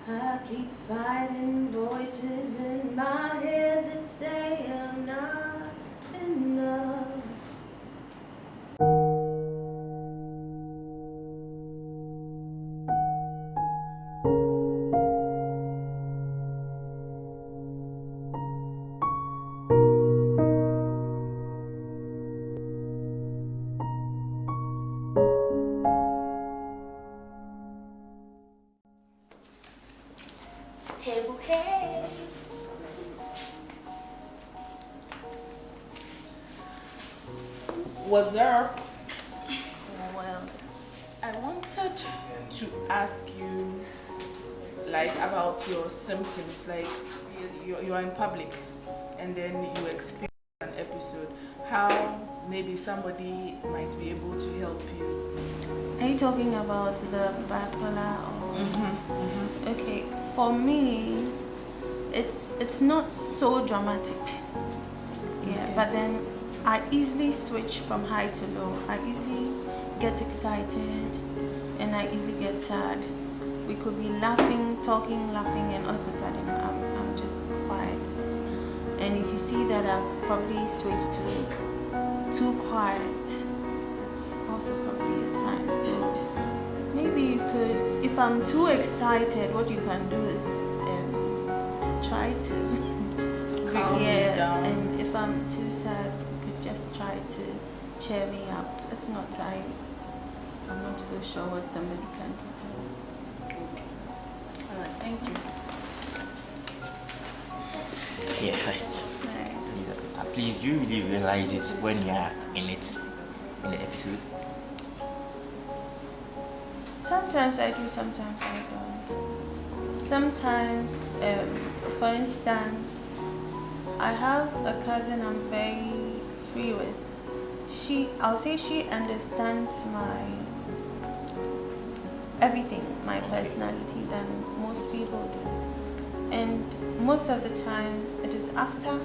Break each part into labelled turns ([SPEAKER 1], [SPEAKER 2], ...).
[SPEAKER 1] I keep fighting voices in my head that say I'm not enough. Hey, hey.
[SPEAKER 2] Was there?
[SPEAKER 1] Well,
[SPEAKER 2] I wanted to ask you, like, about your symptoms. Like, you're in public, and then you experience an episode. How maybe somebody might be able to help you.
[SPEAKER 1] are you talking about the bipolar or? Okay, for me, it's not so dramatic. Yeah,
[SPEAKER 2] Okay.
[SPEAKER 1] but then I easily switch from high to low. I easily get excited and I easily get sad. We could be laughing, talking, laughing, and all of a sudden I'm just quiet. And if you see that I've probably switched to too quiet, it's also probably a sign. So maybe you could, if I'm too excited, what you can do is try to
[SPEAKER 2] Calm me down.
[SPEAKER 1] and if I'm too sad, you could just try to cheer me up. If not, I'm not so sure what somebody can do.
[SPEAKER 2] Okay. All right. Thank you.
[SPEAKER 3] Yeah, hi. Please, do you really realize it when you are in it, in the episode?
[SPEAKER 1] Sometimes I do, sometimes I don't. Sometimes, for instance, I have a cousin I'm very free with. I'll say she understands my everything, my personality than most people do. And most of the time, it is after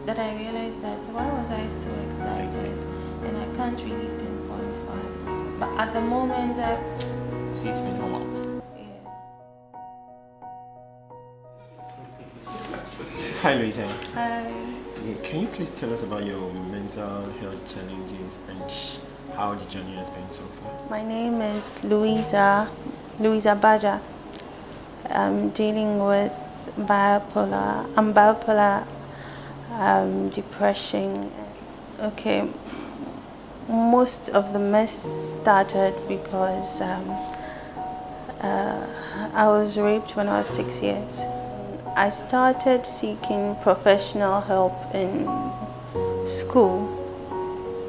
[SPEAKER 1] that I realize that why was I so excited? And I can't really pinpoint why. But at the moment,
[SPEAKER 3] See, it's been normal.
[SPEAKER 1] yeah.
[SPEAKER 4] Hi, Louisa.
[SPEAKER 1] Hi.
[SPEAKER 4] Can you please tell us about your mental health challenges and how the journey has been so far?
[SPEAKER 1] My name is Louisa Baja. I'm dealing with bipolar. I'm bipolar, depression. Okay, most of the mess started because I was raped when I was 6 years. I started seeking professional help in school,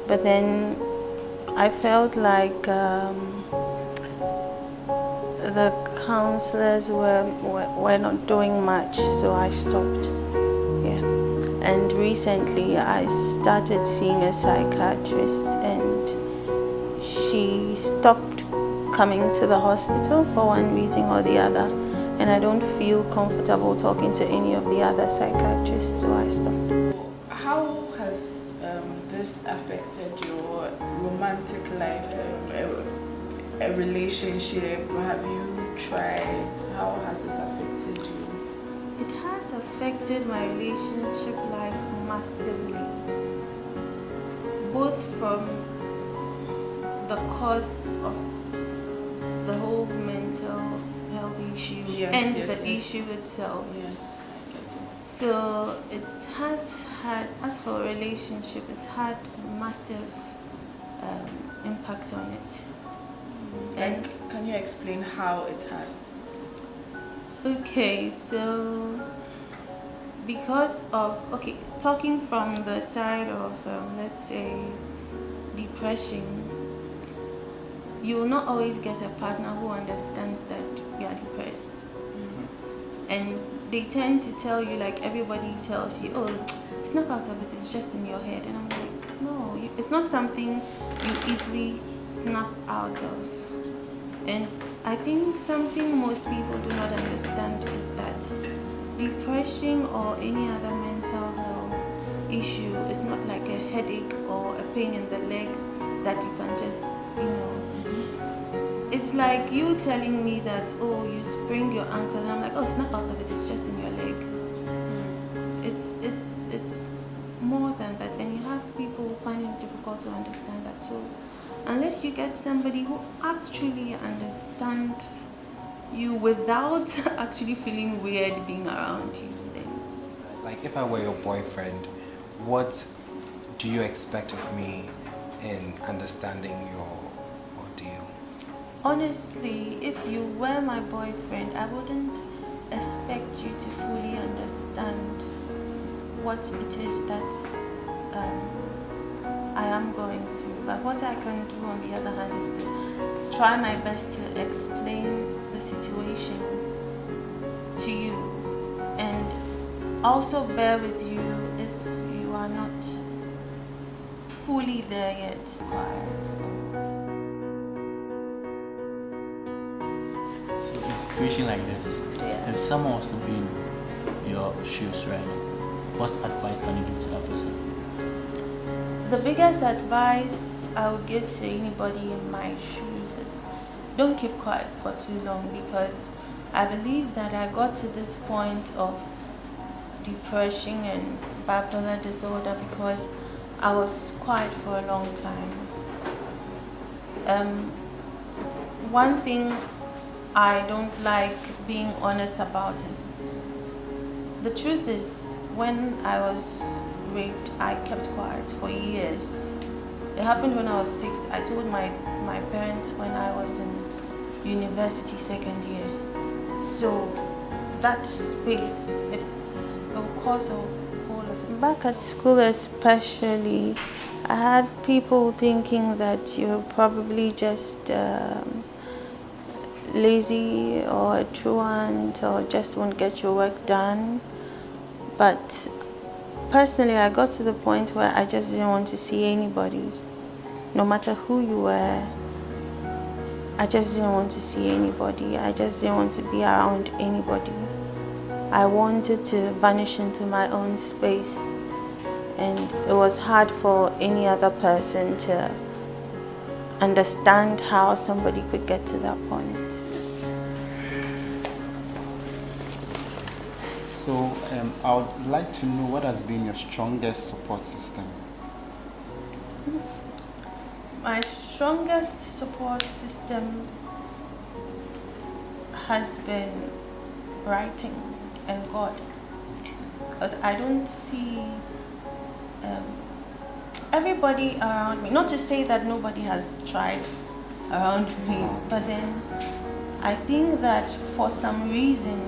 [SPEAKER 1] but then I felt like the counselors were not doing much, so I stopped. Yeah. And recently I started seeing a psychiatrist, and she stopped coming to the hospital for one reason or the other, and I don't feel comfortable talking to any of the other psychiatrists, so I stopped.
[SPEAKER 2] How has this affected your romantic life, a relationship? Have you tried? How has it affected you?
[SPEAKER 1] It has affected my relationship life massively, both from the cause of the whole mental health issue and the issue itself.
[SPEAKER 2] Yes, I get it.
[SPEAKER 1] So it has had, as for a relationship, it's had a massive impact on it.
[SPEAKER 2] And can you explain how it has?
[SPEAKER 1] Okay, so because of, talking from the side of, let's say, depression, you will not always get a partner who understands that you are depressed. And they tend to tell you, like everybody tells you, oh, snap out of it, it's just in your head. And I'm like, no, it's not something you easily snap out of. And I think something most people do not understand is that depression or any other mental health issue is not like a headache or a pain in the leg that you can just, it's it's like you telling me that, oh, you sprained your ankle, and I'm like, oh, snap out of it, it's just in your leg. It's more than that, and you have people who find it difficult to understand that. So unless you get somebody who actually understands you without actually feeling weird being around you, then
[SPEAKER 5] Like, if I were your boyfriend, what do you expect of me in understanding your ordeal?
[SPEAKER 1] honestly, if you were my boyfriend, I wouldn't expect you to fully understand what it is that I am going through. But what I can do on the other hand is to try my best to explain the situation to you, and also bear with you if you are not fully there yet. Quiet.
[SPEAKER 6] So in a situation like this,
[SPEAKER 1] Yeah.
[SPEAKER 6] if someone was to be in your shoes right now, what advice can you give to that person?
[SPEAKER 1] The biggest advice I would give to anybody in my shoes is don't keep quiet for too long, because I believe that I got to this point of depression and bipolar disorder because I was quiet for a long time. One thing I don't like being honest about is, the truth is, when I was raped, I kept quiet for years. It happened when I was 6. I told my parents when I was in university second year. So that space, it will cause a whole lot. Back at school especially, I had people thinking that you're probably just lazy or a truant or just won't get your work done. But personally, I got to the point where I just didn't want to see anybody, no matter who you were. I just didn't want to see anybody. I just didn't want to be around anybody. I wanted to vanish into my own space, and it was hard for any other person to understand how somebody could get to that point.
[SPEAKER 7] So I would like to know what has been your strongest support system.
[SPEAKER 1] My strongest support system has been writing and God, because I don't see everybody around me. Not to say that nobody has tried around me, but then I think that for some reason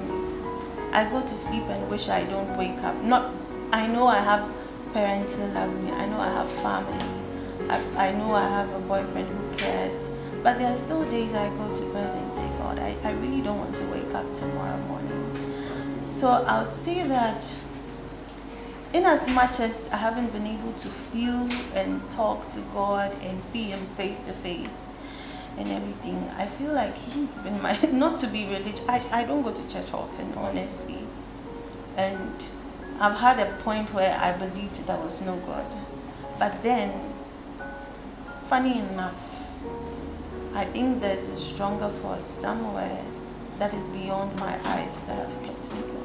[SPEAKER 1] I go to sleep and wish I don't wake up. I know I have parents who love me. I know I have family. I know I have a boyfriend who cares. But there are still days I go to bed and say, God, I really don't want to wake up tomorrow morning. So I would say that in as much as I haven't been able to feel and talk to God and see Him face to face and everything, I feel like He's been my, not to be religious, I don't go to church often, honestly. And I've had a point where I believed there was no God. But then, funny enough, I think there's a stronger force somewhere that is beyond my eyes that have kept me going.